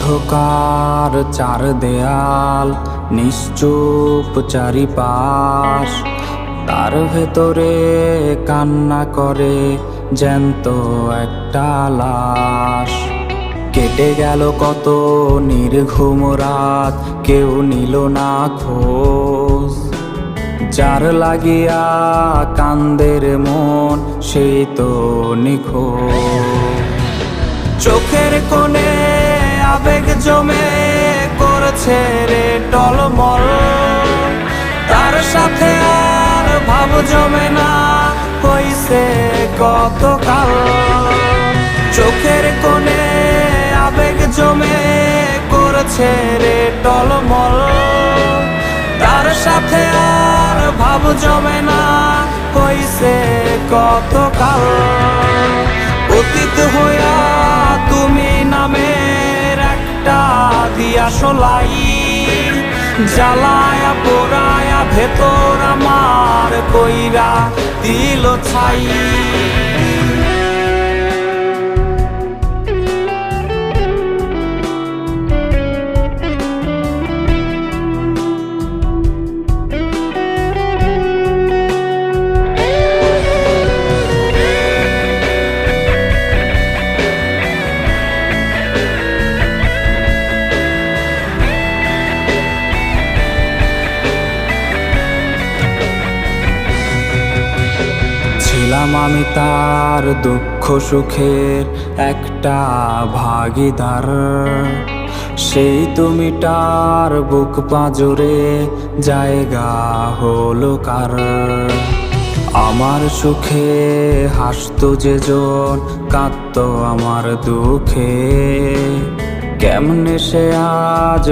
অন্ধকার চার দেয়াল, নিশ্চুপ চারিপাশ, তার ভেতরে কান্না করে জ্যান্ত একটা লাশ। কেটে গেল কত নির্ঘুম রাত, কেউ নিল না খোঁজ। যার লাগিয়া কান্দের মন, সেই তো নিখোঁজ। চোখের কোণে আবেগ জমে করছে রে টলমল, তার সাথে আর ভাব জমে না, হইছে কতকাল। চোখের কোণে আবেগ জমে করছে রে টলমল, তার সাথে আর ভাব জমে না, হইছে কতকাল। অতীত হইয়া তুমি নামের একটা দিয়া শোলাই, জ্বালায়া পোড়ায়া ভেতর আমার কইরা দিল ছাই। ছিলাম আমি তার দুঃখ সুখের একটা ভাগীদার, সেই তুমি তার বুক পাঁজরে জায়গা হলো কার। আমার সুখে হাসতো যে জন, কাঁদতো আমার দুঃখে, কেমনে সে আজ